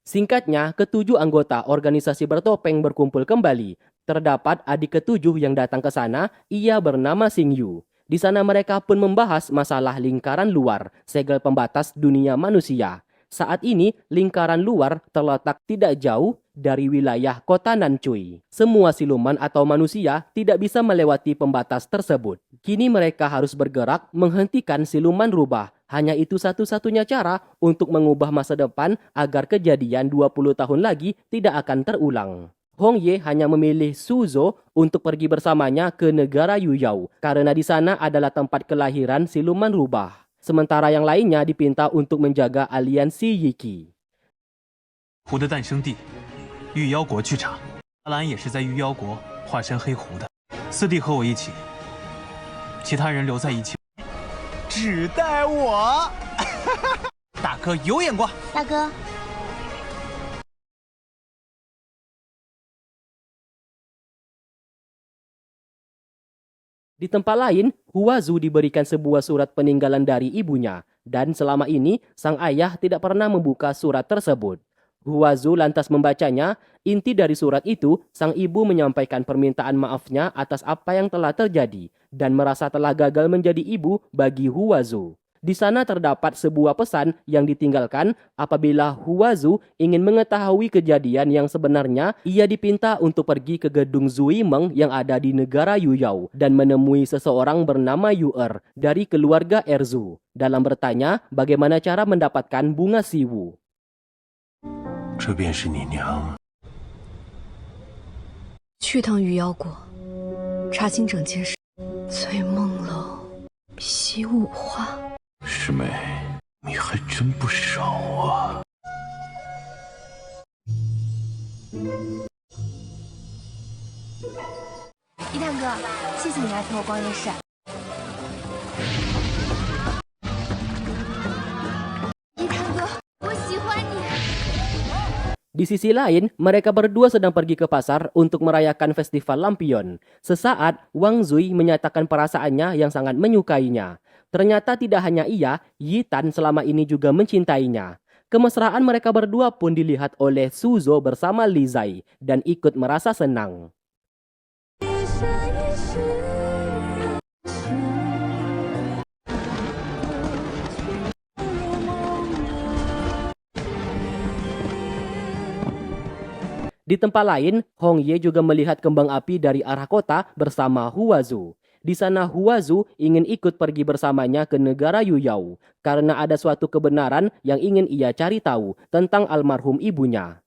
Singkatnya, ketujuh anggota organisasi bertopeng berkumpul kembali. Terdapat adik ketujuh yang datang ke sana, ia bernama Xing Yu. Di sana mereka pun membahas masalah lingkaran luar, segel pembatas dunia manusia. Saat ini, lingkaran luar terletak tidak jauh dari wilayah kota Nancui. Semua siluman atau manusia tidak bisa melewati pembatas tersebut. Kini mereka harus bergerak menghentikan siluman rubah. Hanya itu satu-satunya cara untuk mengubah masa depan agar kejadian 20 tahun lagi tidak akan terulang. Hong Ye hanya memilih Suzhou untuk pergi bersamanya ke negara Yuyao karena di sana adalah tempat kelahiran siluman rubah. Sementara yang lainnya dipinta untuk menjaga aliansi Yiki. 狐的诞生地，玉妖国去查。阿兰也是在玉妖国化身黑狐的。四弟和我一起，其他人留在一起。只带我。大哥有眼光。大哥， Di tempat lain, Huazu diberikan sebuah surat peninggalan dari ibunya, dan selama ini sang ayah tidak pernah membuka surat tersebut. Huazu lantas membacanya. Inti dari surat itu, sang ibu menyampaikan permintaan maafnya atas apa yang telah terjadi dan merasa telah gagal menjadi ibu bagi Huazu. Di sana terdapat sebuah pesan yang ditinggalkan apabila Huazu ingin mengetahui kejadian yang sebenarnya, ia dipinta untuk pergi ke gedung Zui Meng yang ada di negara Yuyao dan menemui seseorang bernama Yuer dari keluarga Erzu dalam bertanya bagaimana cara mendapatkan bunga siwu. 这便是你娘。去趟御妖国，查清整件事。醉梦楼，习武花。 师妹，你还真不少啊！一探哥，谢谢你来陪我逛夜市。 一探哥，我喜欢你。 Di sisi lain, mereka berdua sedang pergi ke pasar untuk merayakan festival lampion. Sesaat, Wang Zui menyatakan perasaannya yang sangat menyukainya. Ternyata tidak hanya ia, Yi Tan selama ini juga mencintainya. Kemesraan mereka berdua pun dilihat oleh Suzhou bersama Li Zai dan ikut merasa senang. Di tempat lain, Hong Ye juga melihat kembang api dari arah kota bersama Huazu. Di sana Huazu ingin ikut pergi bersamanya ke negara Yuyao karena ada suatu kebenaran yang ingin ia cari tahu tentang almarhum ibunya.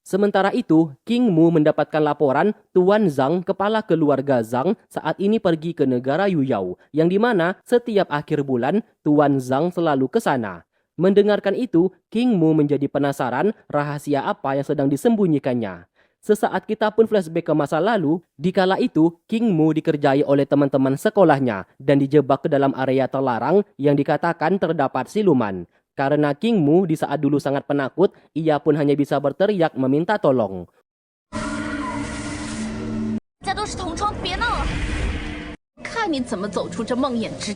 Sementara itu, King Mu mendapatkan laporan Tuan Zhang, kepala keluarga Zhang, saat ini pergi ke negara Yuyao, yang dimana setiap akhir bulan Tuan Zhang selalu ke sana. Mendengarkan itu, King Mu menjadi penasaran rahasia apa yang sedang disembunyikannya. Sesaat kita pun flashback ke masa lalu, dikala itu King Mu dikerjai oleh teman-teman sekolahnya dan dijebak ke dalam area terlarang yang dikatakan terdapat siluman. Karena King Mu di saat dulu sangat penakut, ia pun hanya bisa berteriak meminta tolong. 大家都是同窗，别闹了。看你怎么走出这梦魇之。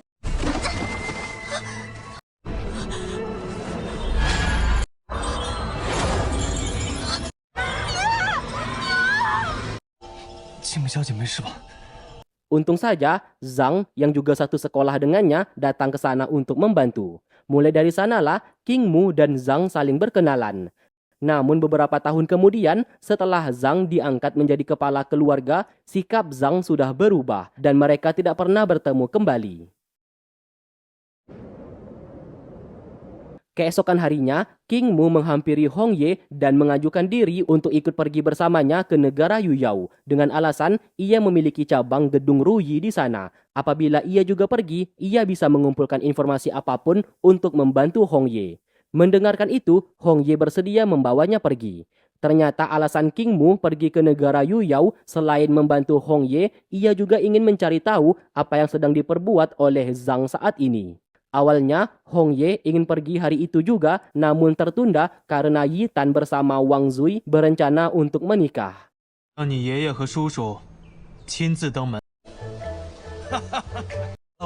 青梅小姐没事吧？ Untung saja, Zhang yang juga satu sekolah dengannya datang ke sana untuk membantu. Mulai dari sanalah, King Mu dan Zhang saling berkenalan. Namun beberapa tahun kemudian, setelah Zhang diangkat menjadi kepala keluarga, sikap Zhang sudah berubah dan mereka tidak pernah bertemu kembali. Keesokan harinya, King Mu menghampiri Hong Ye dan mengajukan diri untuk ikut pergi bersamanya ke negara Yuyao dengan alasan ia memiliki cabang gedung Ruyi di sana. Apabila ia juga pergi, ia bisa mengumpulkan informasi apapun untuk membantu Hong Ye. Mendengarkan itu, Hong Ye bersedia membawanya pergi. Ternyata alasan King Mu pergi ke negara Yuyao selain membantu Hong Ye, ia juga ingin mencari tahu apa yang sedang diperbuat oleh Zhang saat ini. Awalnya, Hong Ye ingin pergi hari itu juga, namun tertunda karena Yi Tan bersama Wang Zui berencana untuk menikah. 让你爷爷和叔叔亲自登门。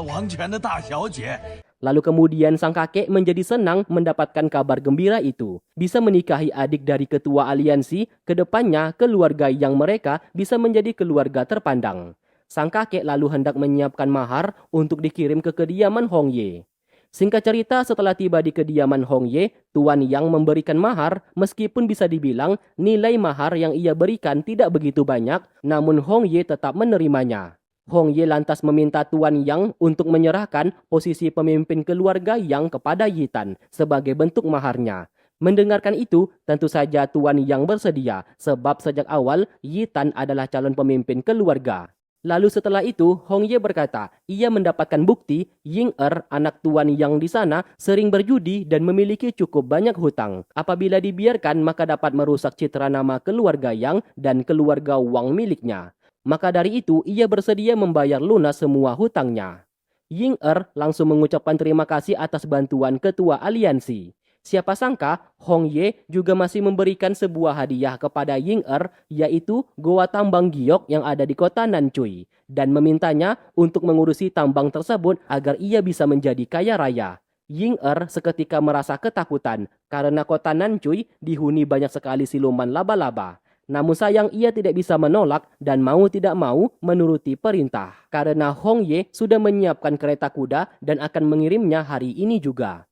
王权的大小姐。 Lalu kemudian sang kakek menjadi senang mendapatkan kabar gembira itu. Bisa menikahi adik dari ketua aliansi, kedepannya keluarga yang mereka bisa menjadi keluarga terpandang. Sang kakek lalu hendak menyiapkan mahar untuk dikirim ke kediaman Hong Ye. Singkat cerita, setelah tiba di kediaman Hong Ye, Tuan Yang memberikan mahar meskipun bisa dibilang nilai mahar yang ia berikan tidak begitu banyak, namun Hong Ye tetap menerimanya. Hong Ye lantas meminta Tuan Yang untuk menyerahkan posisi pemimpin keluarga Yang kepada Yitan sebagai bentuk maharnya. Mendengarkan itu, tentu saja Tuan Yang bersedia sebab sejak awal Yitan adalah calon pemimpin keluarga. Lalu setelah itu, Hong Ye berkata, ia mendapatkan bukti Ying anak Tuan Yang di sana, sering berjudi dan memiliki cukup banyak hutang. Apabila dibiarkan, maka dapat merusak citra nama keluarga Yang dan keluarga Wang miliknya. Maka dari itu, ia bersedia membayar lunas semua hutangnya. Ying langsung mengucapkan terima kasih atas bantuan ketua aliansi. Siapa sangka, Hong Ye juga masih memberikan sebuah hadiah kepada Ying yaitu goa tambang giok yang ada di kota Nancui, dan memintanya untuk mengurusi tambang tersebut agar ia bisa menjadi kaya raya. Ying seketika merasa ketakutan karena kota Nancui dihuni banyak sekali siluman laba-laba. Namun sayang ia tidak bisa menolak dan mau tidak mau menuruti perintah. Karena Hong Ye sudah menyiapkan kereta kuda dan akan mengirimnya hari ini juga.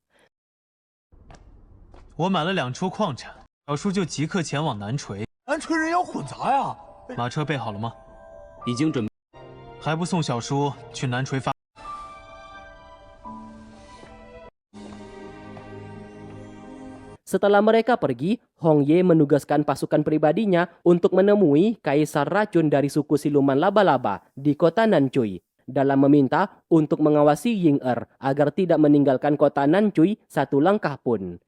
我买了2处矿产，小叔就即刻前往南陲。南陲人妖混杂呀！马车备好了吗？已经准备。还不送小叔去南陲发？ Setelah mereka pergi, Hong Ye menugaskan pasukan pribadinya untuk menemui kaisar racun dari suku siluman laba-laba di kota Nancui dalam meminta untuk mengawasi Ying agar tidak meninggalkan kota Nancui satu langkah pun.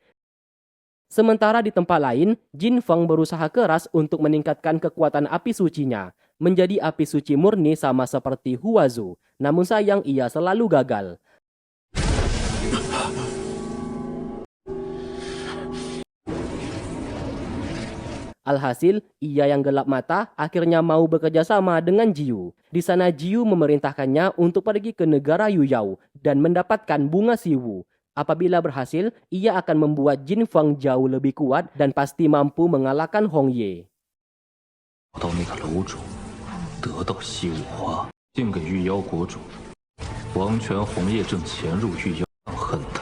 Sementara di tempat lain, Jin Feng berusaha keras untuk meningkatkan kekuatan api sucinya, menjadi api suci murni sama seperti Huazu. Namun sayang ia selalu gagal. Alhasil, ia yang gelap mata akhirnya mau bekerja sama dengan Jiu. Di sana Jiu memerintahkannya untuk pergi ke negara Yuyao dan mendapatkan bunga Siwu. Apabila berhasil, ia akan membuat Jin Feng jauh lebih kuat dan pasti mampu mengalahkan Hong Ye. 到那个楼主，得到西武花，献给玉妖国主。王权红叶正潜入玉妖，恨他，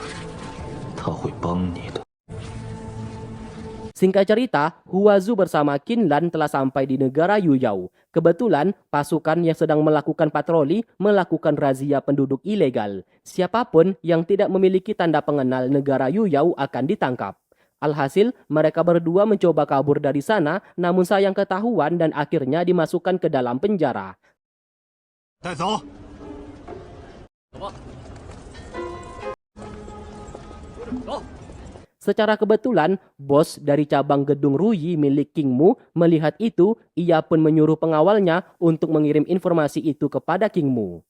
他会帮你的。 Singkat cerita, Huazu bersama Qinlan telah sampai di negara Yuyao. Kebetulan, pasukan yang sedang melakukan patroli melakukan razia penduduk ilegal. Siapapun yang tidak memiliki tanda pengenal negara Yuyao akan ditangkap. Alhasil, mereka berdua mencoba kabur dari sana, namun sayang ketahuan dan akhirnya dimasukkan ke dalam penjara. 带走。 Secara kebetulan, bos dari cabang gedung Ruyi milik King Mu melihat itu, ia pun menyuruh pengawalnya untuk mengirim informasi itu kepada King Mu.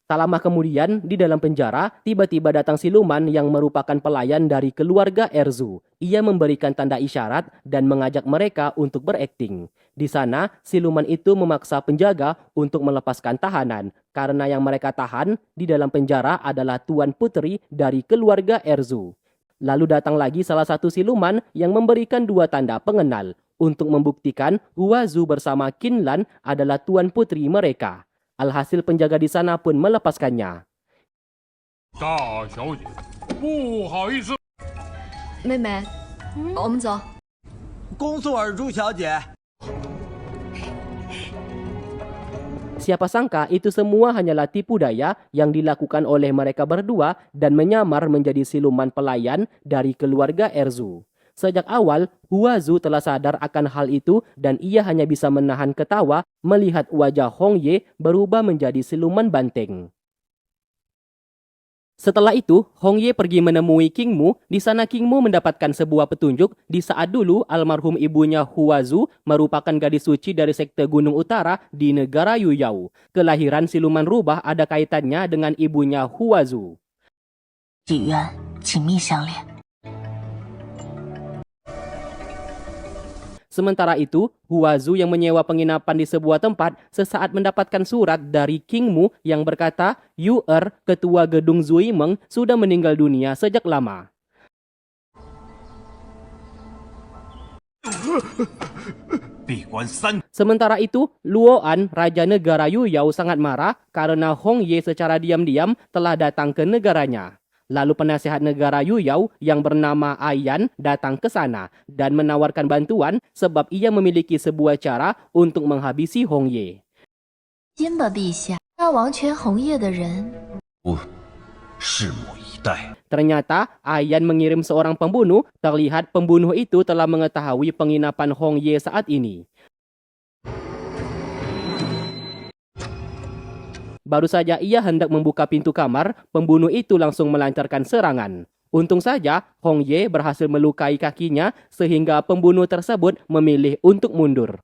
Tak lama kemudian, di dalam penjara, tiba-tiba datang siluman yang merupakan pelayan dari keluarga Erzu. Ia memberikan tanda isyarat dan mengajak mereka untuk berakting. Di sana, siluman itu memaksa penjaga untuk melepaskan tahanan, karena yang mereka tahan di dalam penjara adalah tuan putri dari keluarga Erzu. Lalu datang lagi salah satu siluman yang memberikan 2 tanda pengenal, untuk membuktikan Huazu bersama Qinlan adalah tuan putri mereka. Alhasil penjaga di sana pun melepaskannya. 大小姐，不好意思。妹妹，我们走。恭送尔朱小姐。 Siapa sangka itu semua hanyalah tipu daya yang dilakukan oleh mereka berdua dan menyamar menjadi siluman pelayan dari keluarga Erzu. Sejak awal, Huazu telah sadar akan hal itu dan ia hanya bisa menahan ketawa melihat wajah Hong Ye berubah menjadi siluman banteng. Setelah itu, Hong Ye pergi menemui King Mu. Di sana King Mu mendapatkan sebuah petunjuk di saat dulu almarhum ibunya Huazu merupakan gadis suci dari sekte Gunung Utara di negara Yuyao. Kelahiran siluman rubah ada kaitannya dengan ibunya Huazu. 与渊紧密相连。Sementara itu, Huazu yang menyewa penginapan di sebuah tempat sesaat mendapatkan surat dari King Mu yang berkata Yu Er, ketua gedung Zui Meng, sudah meninggal dunia sejak lama. Sementara itu, Luo'an, Raja Negara Yuyao sangat marah karena Hong Ye secara diam-diam telah datang ke negaranya. Lalu penasihat negara Yuyao yang bernama Ayan datang ke sana dan menawarkan bantuan sebab ia memiliki sebuah cara untuk menghabisi Hong Ye. 金吧，陛下，杀王权红叶的人， 拭目以待。 Ternyata Ayan mengirim seorang pembunuh, terlihat pembunuh itu telah mengetahui penginapan Hong Ye saat ini. Baru saja ia hendak membuka pintu kamar, pembunuh itu langsung melancarkan serangan. Untung saja Hong Ye berhasil melukai kakinya sehingga pembunuh tersebut memilih untuk mundur.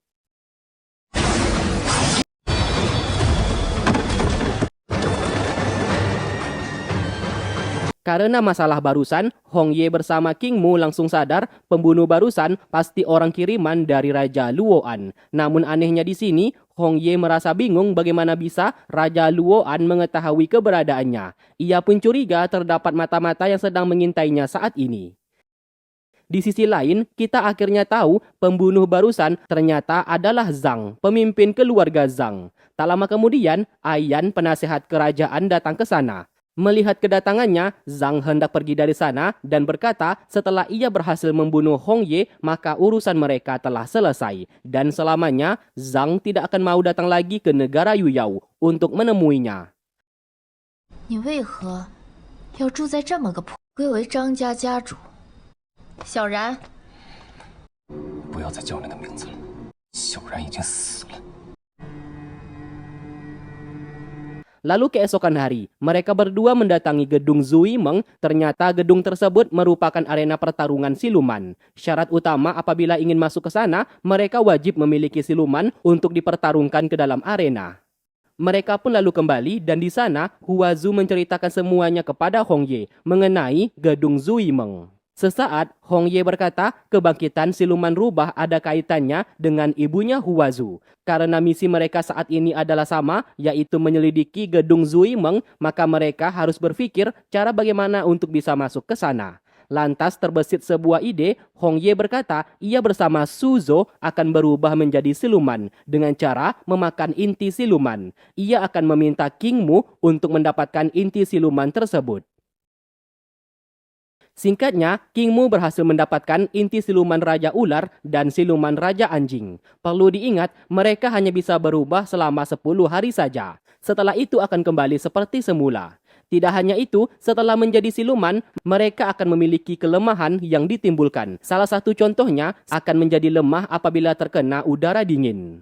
Karena masalah barusan, Hong Ye bersama King Mu langsung sadar pembunuh barusan pasti orang kiriman dari Raja Luo'an. Namun anehnya di sini, Hong Ye merasa bingung bagaimana bisa Raja Luo'an mengetahui keberadaannya. Ia pun curiga terdapat mata-mata yang sedang mengintainya saat ini. Di sisi lain, kita akhirnya tahu pembunuh barusan ternyata adalah Zhang, pemimpin keluarga Zhang. Tak lama kemudian, Ayan, penasehat kerajaan, datang ke sana. Melihat kedatangannya, Zhang hendak pergi dari sana dan berkata setelah ia berhasil membunuh Hong Ye, maka urusan mereka telah selesai. Dan selamanya, Zhang tidak akan mau datang lagi ke negara Yuyao untuk menemuinya. 你为何要住在这么个破，归为张家家主？小然，不要再叫那个名字了，小然已经死了。 Lalu keesokan hari, mereka berdua mendatangi gedung Zui Meng. Ternyata gedung tersebut merupakan arena pertarungan siluman. Syarat utama apabila ingin masuk ke sana, mereka wajib memiliki siluman untuk dipertarungkan ke dalam arena. Mereka pun lalu kembali dan di sana Huazu menceritakan semuanya kepada Hong Ye mengenai gedung Zui Meng. Sesaat, Hong Ye berkata kebangkitan siluman rubah ada kaitannya dengan ibunya Huazu. Karena misi mereka saat ini adalah sama, yaitu menyelidiki gedung Zui Meng, maka mereka harus berpikir cara bagaimana untuk bisa masuk ke sana. Lantas terbesit sebuah ide, Hong Ye berkata ia bersama Suzhou akan berubah menjadi siluman dengan cara memakan inti siluman. Ia akan meminta King Mu untuk mendapatkan inti siluman tersebut. Singkatnya, King Mu berhasil mendapatkan inti siluman Raja Ular dan siluman Raja Anjing. Perlu diingat, mereka hanya bisa berubah selama 10 hari saja. Setelah itu akan kembali seperti semula. Tidak hanya itu, setelah menjadi siluman, mereka akan memiliki kelemahan yang ditimbulkan. Salah satu contohnya akan menjadi lemah apabila terkena udara dingin.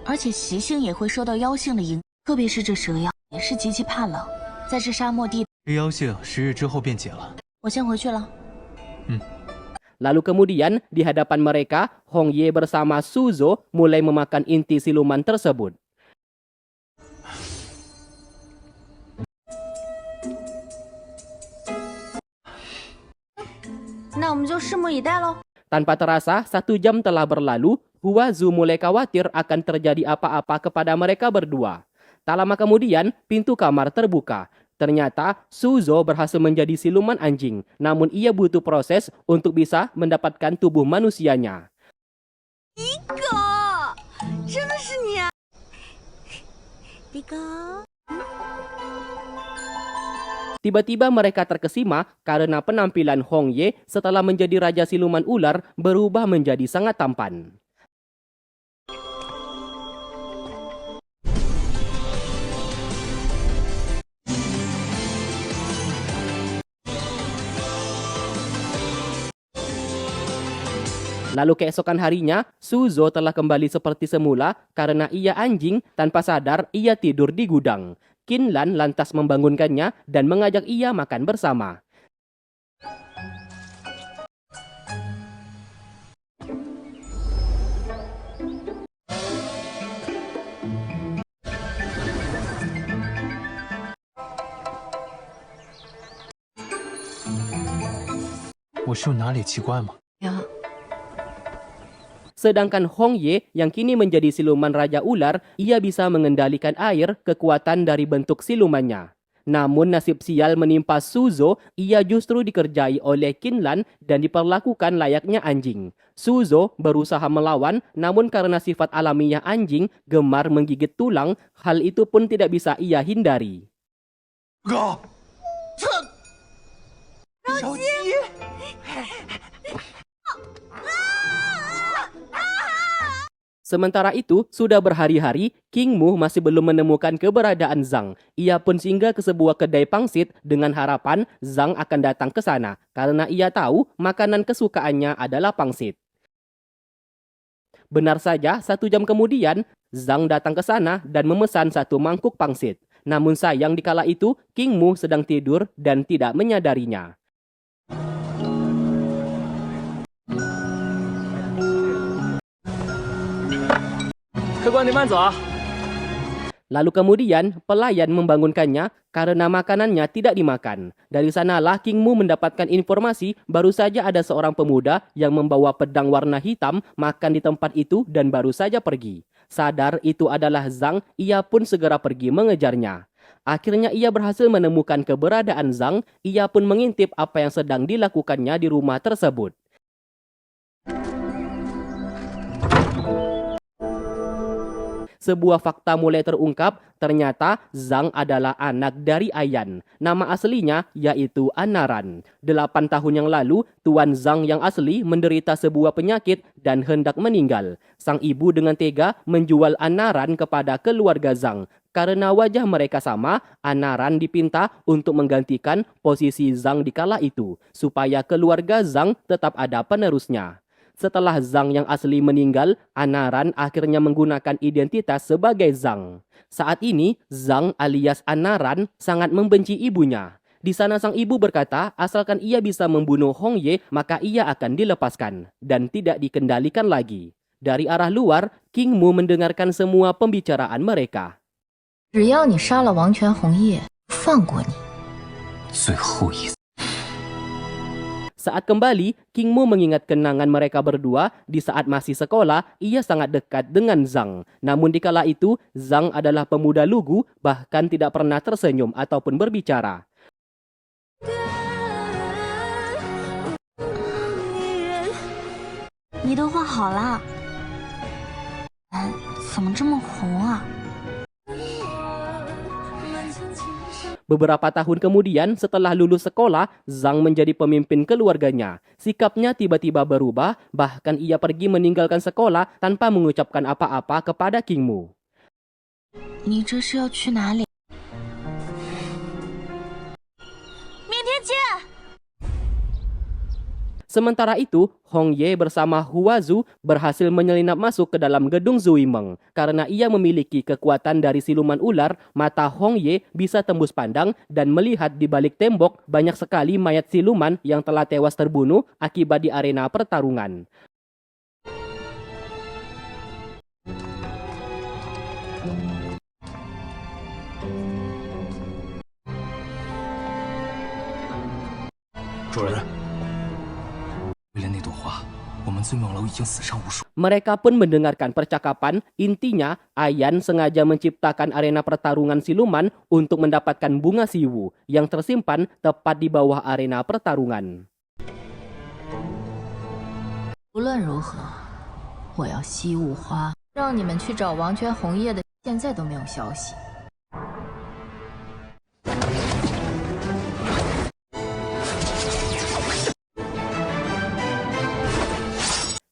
而且习性也会受到妖性的影，特别是这蛇妖也是极其怕冷，在这沙漠地，这妖性10日之后便解了。 我先回去了。Lalu kemudian di hadapan mereka, Hong Ye bersama Suzhou mulai memakan inti siluman tersebut. Tanpa terasa, 1 jam telah berlalu, Huazu mulai khawatir akan terjadi apa-apa kepada mereka berdua. Tak lama kemudian, pintu kamar terbuka. Ternyata Suzhou berhasil menjadi siluman anjing, namun ia butuh proses untuk bisa mendapatkan tubuh manusianya. Tiba-tiba mereka terkesima karena penampilan Hong Ye setelah menjadi Raja Siluman Ular berubah menjadi sangat tampan. Lalu keesokan harinya, Suzhou telah kembali seperti semula karena ia anjing, tanpa sadar ia tidur di gudang. Qinlan lantas membangunkannya dan mengajak ia makan bersama.我是有哪里奇怪吗？呀， Sedangkan Hong Ye yang kini menjadi siluman Raja Ular, ia bisa mengendalikan air, kekuatan dari bentuk silumannya. Namun nasib sial menimpa Suzo, ia justru dikerjai oleh Kinlan dan diperlakukan layaknya anjing. Suzo berusaha melawan, namun karena sifat alamiah anjing gemar menggigit tulang, hal itu pun tidak bisa ia hindari. 哥，这小鸡， Sementara itu, sudah berhari-hari, King Mu masih belum menemukan keberadaan Zhang. Ia pun singgah ke sebuah kedai pangsit dengan harapan Zhang akan datang ke sana karena ia tahu makanan kesukaannya adalah pangsit. Benar saja, 1 jam kemudian, Zhang datang ke sana dan memesan 1 mangkuk pangsit. Namun sayang di kala itu, King Mu sedang tidur dan tidak menyadarinya. Lalu kemudian, pelayan membangunkannya karena makanannya tidak dimakan. Dari sanalah King Mu mendapatkan informasi baru saja ada seorang pemuda yang membawa pedang warna hitam makan di tempat itu dan baru saja pergi. Sadar itu adalah Zhang, ia pun segera pergi mengejarnya. Akhirnya ia berhasil menemukan keberadaan Zhang, ia pun mengintip apa yang sedang dilakukannya di rumah tersebut. Sebuah fakta mulai terungkap, ternyata Zhang adalah anak dari Ayan. Nama aslinya yaitu Anaran. 8 tahun yang lalu, Tuan Zhang yang asli menderita sebuah penyakit dan hendak meninggal. Sang ibu dengan tega menjual Anaran kepada keluarga Zhang. Karena wajah mereka sama, Anaran dipinta untuk menggantikan posisi Zhang di kala itu, supaya keluarga Zhang tetap ada penerusnya. Setelah Zhang yang asli meninggal, Anaran akhirnya menggunakan identitas sebagai Zhang. Saat ini, Zhang alias Anaran sangat membenci ibunya. Di sana sang ibu berkata, asalkan ia bisa membunuh Hong Ye, maka ia akan dilepaskan dan tidak dikendalikan lagi. Dari arah luar, King Mu mendengarkan semua pembicaraan mereka. 只要你杀了王权红叶，放过你。 最后一次。 Saat kembali, King Mu mengingat kenangan mereka berdua di saat masih sekolah, ia sangat dekat dengan Zhang. Namun di kala itu, Zhang adalah pemuda lugu, bahkan tidak pernah tersenyum ataupun berbicara. 你都画好了，怎么这么红啊？ Beberapa tahun kemudian, setelah lulus sekolah, Zhang menjadi pemimpin keluarganya. Sikapnya tiba-tiba berubah, bahkan ia pergi meninggalkan sekolah tanpa mengucapkan apa-apa kepada King Mu. 你这是要去哪里？明天见。 Sementara itu, Hong Ye bersama Huazu berhasil menyelinap masuk ke dalam gedung Zuimeng. Karena ia memiliki kekuatan dari siluman ular, mata Hong Ye bisa tembus pandang dan melihat di balik tembok banyak sekali mayat siluman yang telah tewas terbunuh akibat di arena pertarungan. Mereka pun mendengarkan percakapan, intinya Ayan sengaja menciptakan arena pertarungan siluman untuk mendapatkan bunga siwu yang tersimpan tepat di bawah arena pertarungan. 无论如何，我要西雾花。让你们去找王权红叶的，现在都没有消息。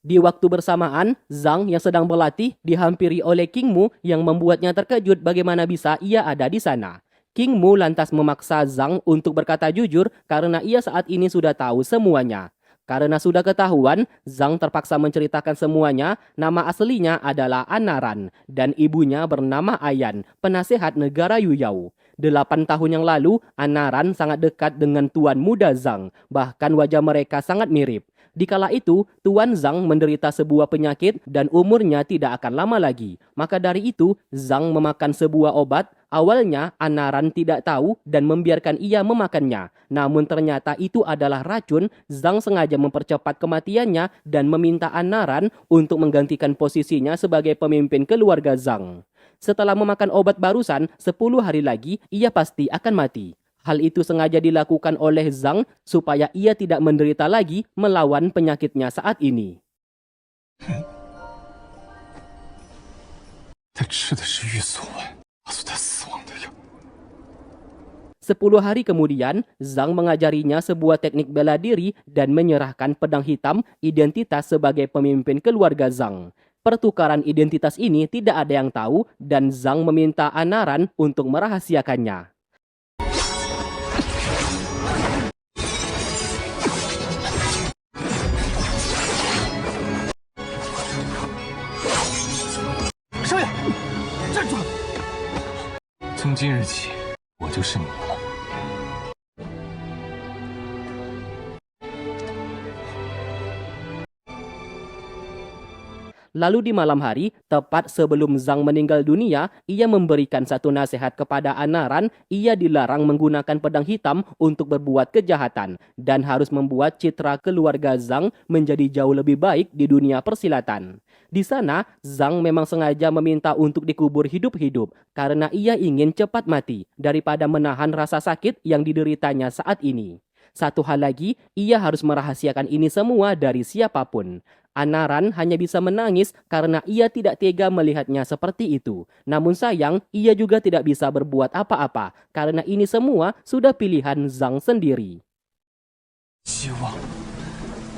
Di waktu bersamaan, Zhang yang sedang berlatih dihampiri oleh King Mu yang membuatnya terkejut bagaimana bisa ia ada di sana. King Mu lantas memaksa Zhang untuk berkata jujur karena ia saat ini sudah tahu semuanya. Karena sudah ketahuan, Zhang terpaksa menceritakan semuanya. Nama aslinya adalah Anaran dan ibunya bernama Ayan, penasehat negara Yuyao. 8 tahun yang lalu, Anaran sangat dekat dengan tuan muda Zhang, bahkan wajah mereka sangat mirip. Dikala itu, Tuan Zhang menderita sebuah penyakit dan umurnya tidak akan lama lagi. Maka dari itu, Zhang memakan sebuah obat. Awalnya, Anaran tidak tahu dan membiarkan ia memakannya. Namun ternyata itu adalah racun. Zhang sengaja mempercepat kematiannya dan meminta Anaran untuk menggantikan posisinya sebagai pemimpin keluarga Zhang. Setelah memakan obat barusan, 10 hari lagi ia pasti akan mati. Hal itu sengaja dilakukan oleh Zhang supaya ia tidak menderita lagi melawan penyakitnya saat ini. 他吃的是玉锁丸，告诉他死亡的药。 10 hari kemudian, Zhang mengajarinya sebuah teknik bela diri dan menyerahkan pedang hitam identitas sebagai pemimpin keluarga Zhang. Pertukaran identitas ini tidak ada yang tahu dan Zhang meminta Anaran untuk merahasiakannya. 少爷，站住！从今日起，我就是你了。 Lalu di malam hari, tepat sebelum Zhang meninggal dunia, ia memberikan satu nasihat kepada Anaran. Ia dilarang menggunakan pedang hitam untuk berbuat kejahatan dan harus membuat citra keluarga Zhang menjadi jauh lebih baik di dunia persilatan. Di sana, Zhang memang sengaja meminta untuk dikubur hidup-hidup karena ia ingin cepat mati daripada menahan rasa sakit yang dideritanya saat ini. Satu hal lagi, ia harus merahasiakan ini semua dari siapapun. Anaran hanya bisa menangis karena ia tidak tega melihatnya seperti itu. Namun sayang, ia juga tidak bisa berbuat apa-apa karena ini semua sudah pilihan Zhang sendiri. 希望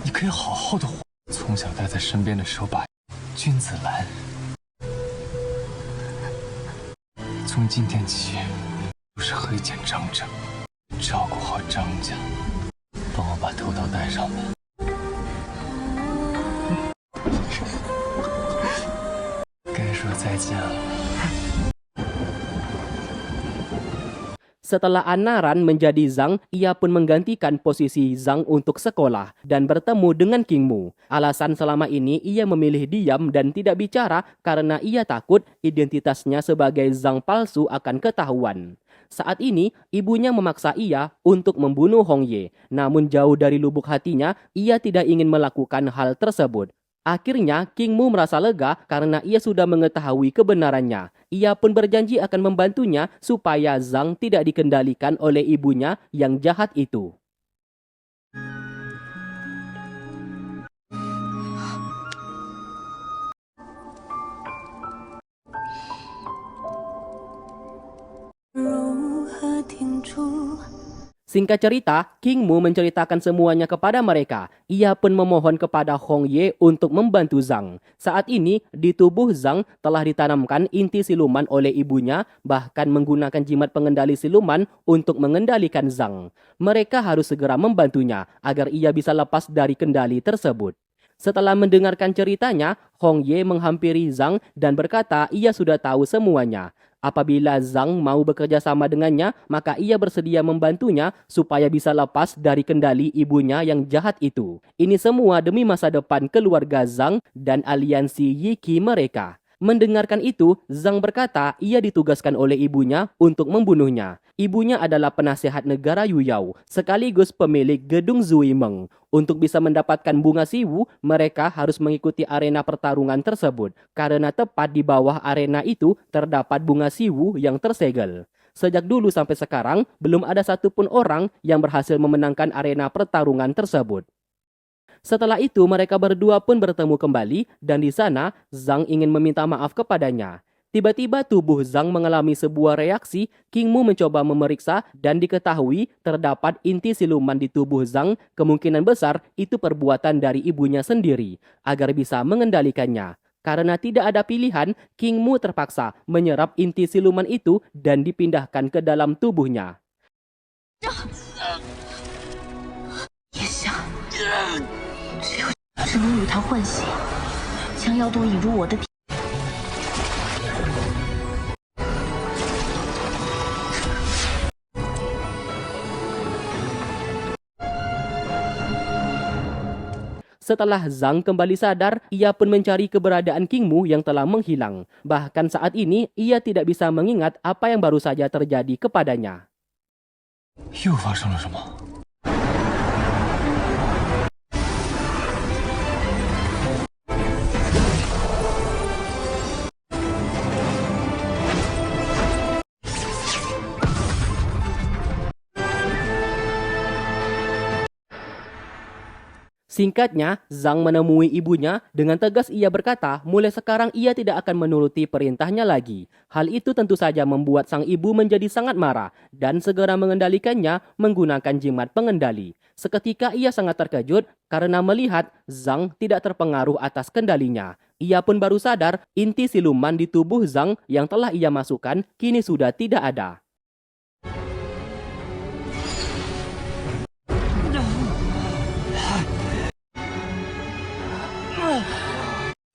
你可以好好的活。从小带在身边的手把君子兰，从今天起就是黑剑张着，照顾好张家，帮我把头套戴上吧。 该说再见了。 Setelah Anaran menjadi Zhang, ia pun menggantikan posisi Zhang untuk sekolah dan bertemu dengan King Mu. Alasan selama ini ia memilih diam dan tidak bicara karena ia takut identitasnya sebagai Zhang palsu akan ketahuan. Saat ini, ibunya memaksa ia untuk membunuh Hong Ye. Namun jauh dari lubuk hatinya, ia tidak ingin melakukan hal tersebut. Akhirnya, King Mu merasa lega karena ia sudah mengetahui kebenarannya. Ia pun berjanji akan membantunya supaya Zhang tidak dikendalikan oleh ibunya yang jahat itu. Singkat cerita, King Mu menceritakan semuanya kepada mereka. Ia pun memohon kepada Hong Ye untuk membantu Zhang. Saat ini, di tubuh Zhang telah ditanamkan inti siluman oleh ibunya, bahkan menggunakan jimat pengendali siluman untuk mengendalikan Zhang. Mereka harus segera membantunya agar ia bisa lepas dari kendali tersebut. Setelah mendengarkan ceritanya, Hong Ye menghampiri Zhang dan berkata ia sudah tahu semuanya. Apabila Zhang mau bekerja sama dengannya, maka ia bersedia membantunya supaya bisa lepas dari kendali ibunya yang jahat itu. Ini semua demi masa depan keluarga Zhang dan aliansi Yi Qi mereka. Mendengarkan itu, Zhang berkata ia ditugaskan oleh ibunya untuk membunuhnya. Ibunya adalah penasihat negara Yuyao, sekaligus pemilik gedung Zuimeng. Untuk bisa mendapatkan bunga siwu, mereka harus mengikuti arena pertarungan tersebut. Karena tepat di bawah arena itu terdapat bunga siwu yang tersegel. Sejak dulu sampai sekarang, belum ada satupun orang yang berhasil memenangkan arena pertarungan tersebut. Setelah itu, mereka berdua pun bertemu kembali dan di sana Zhang ingin meminta maaf kepadanya. Tiba-tiba tubuh Zhang mengalami sebuah reaksi. King Mu mencoba memeriksa dan diketahui terdapat inti siluman di tubuh Zhang. Kemungkinan besar itu perbuatan dari ibunya sendiri agar bisa mengendalikannya. Karena tidak ada pilihan, King Mu terpaksa menyerap inti siluman itu dan dipindahkan ke dalam tubuhnya. 只能与他换血，将妖毒引入我的体。Setelah Zhang kembali sadar, ia pun mencari keberadaan King Mu yang telah menghilang. Bahkan saat ini, ia tidak bisa mengingat apa yang baru saja terjadi kepadanya. 又发生了什么？ Singkatnya, Zhang menemui ibunya. Dengan tegas ia berkata, mulai sekarang ia tidak akan menuruti perintahnya lagi. Hal itu tentu saja membuat sang ibu menjadi sangat marah dan segera mengendalikannya menggunakan jimat pengendali. Seketika ia sangat terkejut karena melihat Zhang tidak terpengaruh atas kendalinya. Ia pun baru sadar inti siluman di tubuh Zhang yang telah ia masukkan kini sudah tidak ada.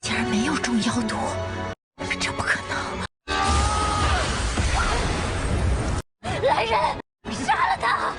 竟然没有中妖毒，这不可能！来人，杀了他！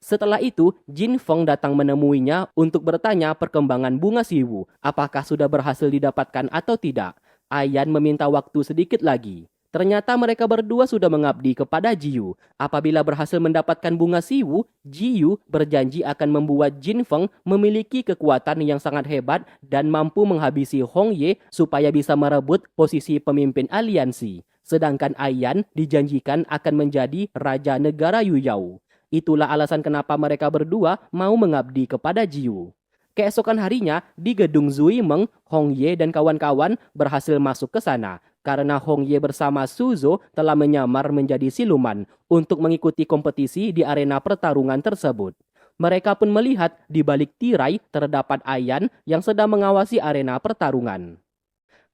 Setelah itu, Jin Feng datang menemuinya untuk bertanya perkembangan bunga siwu, apakah sudah berhasil didapatkan atau tidak. Ayan meminta waktu sedikit lagi. Ternyata mereka berdua sudah mengabdi kepada Jiyu. Apabila berhasil mendapatkan bunga siwu, Jiyu berjanji akan membuat Jin Feng memiliki kekuatan yang sangat hebat dan mampu menghabisi Hong Ye supaya bisa merebut posisi pemimpin aliansi. Sedangkan Ayan dijanjikan akan menjadi Raja Negara Yuyao. Itulah alasan kenapa mereka berdua mau mengabdi kepada Jiyu. Keesokan harinya, di gedung Zui Meng, Hong Ye dan kawan-kawan berhasil masuk ke sana. Karena Hong Ye bersama Suzhou telah menyamar menjadi siluman untuk mengikuti kompetisi di arena pertarungan tersebut. Mereka pun melihat di balik tirai terdapat Ayan yang sedang mengawasi arena pertarungan.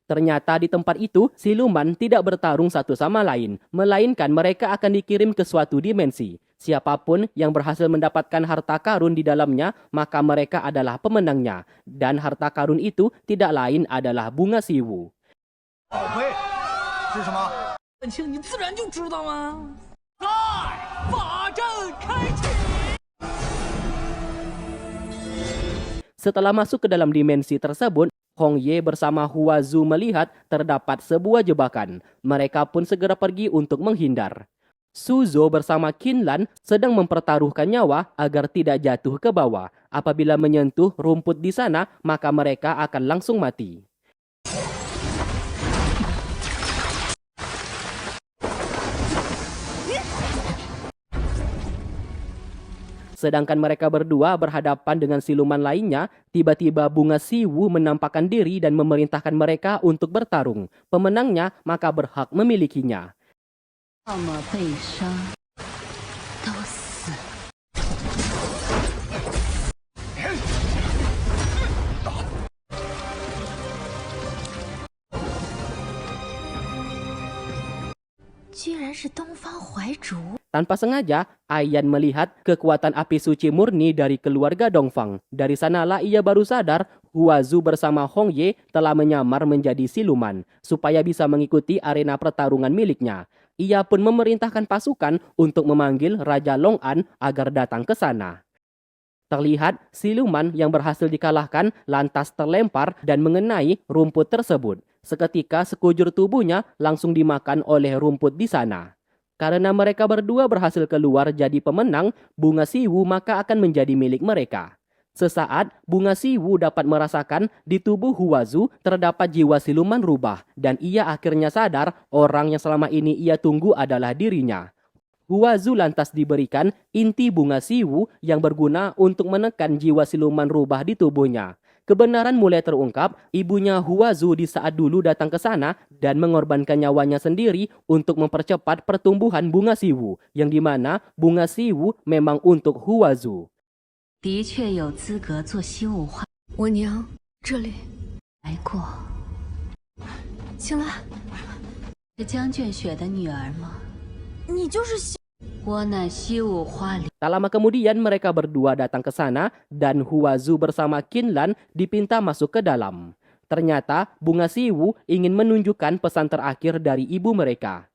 Ternyata di tempat itu, siluman tidak bertarung satu sama lain, melainkan mereka akan dikirim ke suatu dimensi. Siapapun yang berhasil mendapatkan harta karun di dalamnya, maka mereka adalah pemenangnya. Dan harta karun itu tidak lain adalah bunga siwu. 宝贝是什么？ 本清你自然就知道吗？在法阵开启。 Setelah masuk ke dalam dimensi tersebut, Hong Ye bersama Hua Zu melihat terdapat sebuah jebakan. Mereka pun segera pergi untuk menghindar. Suzhou bersama Qin Lan sedang mempertaruhkan nyawa agar tidak jatuh ke bawah. Apabila menyentuh rumput di sana, maka mereka akan langsung mati. Sedangkan mereka berdua berhadapan dengan siluman lainnya, tiba-tiba bunga siwu menampakkan diri dan memerintahkan mereka untuk bertarung. Pemenangnya maka berhak memilikinya. 那么被伤，都死。 居然是东方怀竹。 Tanpa sengaja, Ayan melihat kekuatan api suci murni dari keluarga Dongfang. Dari sanalah ia baru sadar Hua Zu bersama Hong Ye telah menyamar menjadi siluman supaya bisa mengikuti arena pertarungan miliknya. Ia pun memerintahkan pasukan untuk memanggil Raja Long An agar datang ke sana. Terlihat siluman yang berhasil dikalahkan lantas terlempar dan mengenai rumput tersebut. Seketika sekujur tubuhnya langsung dimakan oleh rumput di sana. Karena mereka berdua berhasil keluar jadi pemenang, bunga siwu maka akan menjadi milik mereka. Sesaat, bunga siwu dapat merasakan di tubuh Hua Zu terdapat jiwa siluman rubah dan ia akhirnya sadar orang yang selama ini ia tunggu adalah dirinya. Hua Zu lantas diberikan inti bunga siwu yang berguna untuk menekan jiwa siluman rubah di tubuhnya. Kebenaran mulai terungkap, ibunya Hua Zu di saat dulu datang ke sana dan mengorbankan nyawanya sendiri untuk mempercepat pertumbuhan bunga siwu, yang dimana bunga siwu memang untuk Hua Zu. 的确有资格做西武化。我娘这里来过，青兰，是江卷雪的女儿吗？你就是我乃西武花里。 Tak lama kemudian mereka berdua datang ke sana dan Huazu bersama Qinlan dipinta masuk ke dalam. Ternyata Bunga Siwu ingin menunjukkan pesan terakhir dari ibu mereka.